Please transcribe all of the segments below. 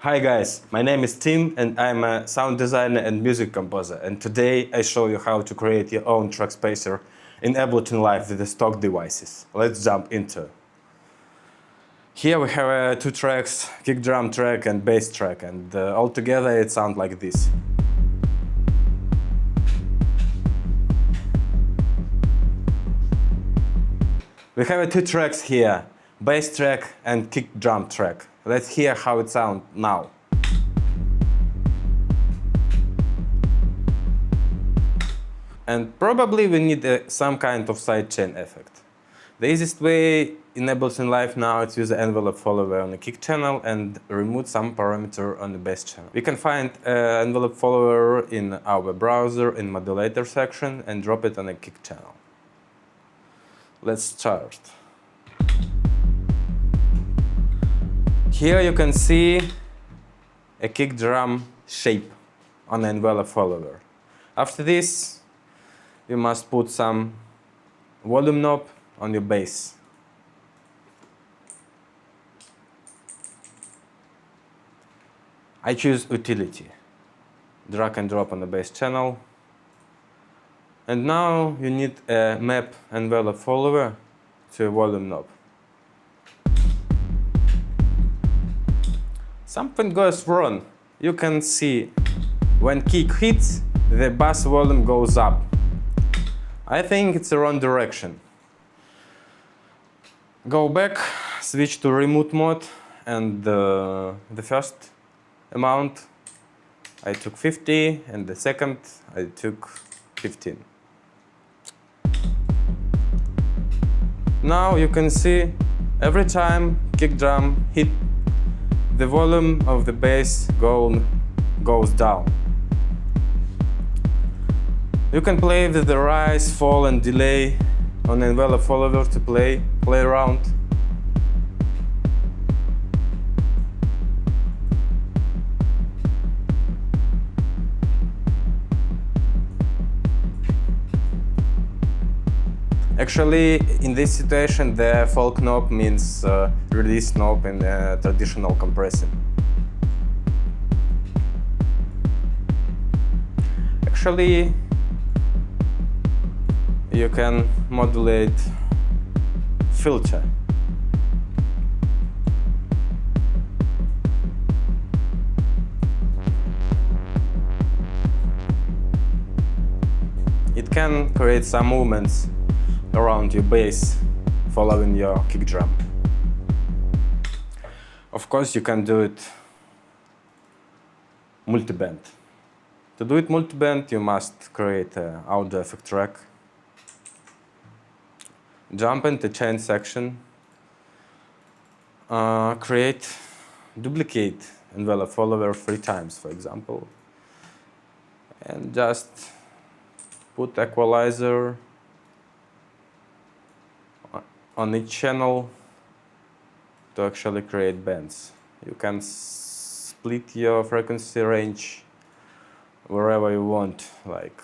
Hi guys, my name is Tim and I'm a sound designer and music composer, and today I show you how to create your own track spacer in Ableton Live with the stock devices. Let's jump into. Here we have two tracks, kick drum track and bass track, and altogether it sounds like this. We have two tracks here, bass track and kick drum track. Let's hear how it sounds now. And probably we need some kind of sidechain effect. The easiest way in Ableton Live now is use the envelope follower on the kick channel and remove some parameter on the bass channel. We can find envelope follower in our browser in modulator section and drop it on the kick channel. Let's start. Here you can see a kick drum shape on the envelope follower. After this, you must put some volume knob on your bass. I choose utility, drag and drop on the bass channel. And now you need a map envelope follower to a volume knob. Something goes wrong. You can see when kick hits, the bass volume goes up. I think it's the wrong direction. Go back, switch to remote mode, and the first amount I took 50 and the second I took 15. Now you can see every time kick drum hit, the volume of the bass goes down. You can play with the rise, fall and delay on the envelope follower to play around. Actually, in this situation, the folk knob means release knob in traditional compressing. Actually, you can modulate filter. It can create some movements around your bass following your kick drum. Of course, you can do it multi-band. To do it multi-band, you must create an audio effect track. Jump into chain section, duplicate envelope follower 3 times, for example, and just put equalizer on each channel to actually create bands. You can split your frequency range wherever you want, like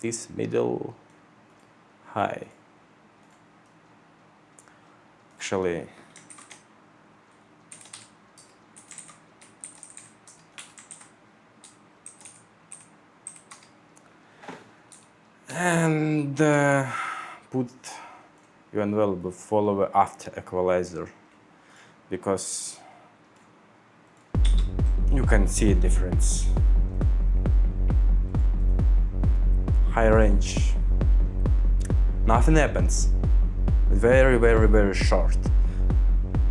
this, middle, high. Actually, and put your envelope follower after equalizer, because you can see a difference. High range. Nothing happens. Very, very, very short,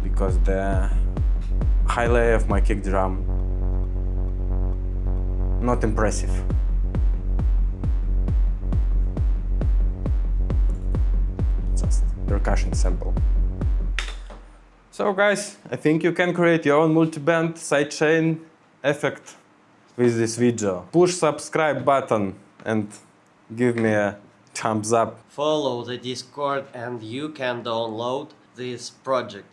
because the high layer of my kick drum not impressive. Just percussion sample. So guys, I think you can create your own multi-band sidechain effect with this video. Push subscribe button and give me a thumbs up. Follow the Discord and you can download this project.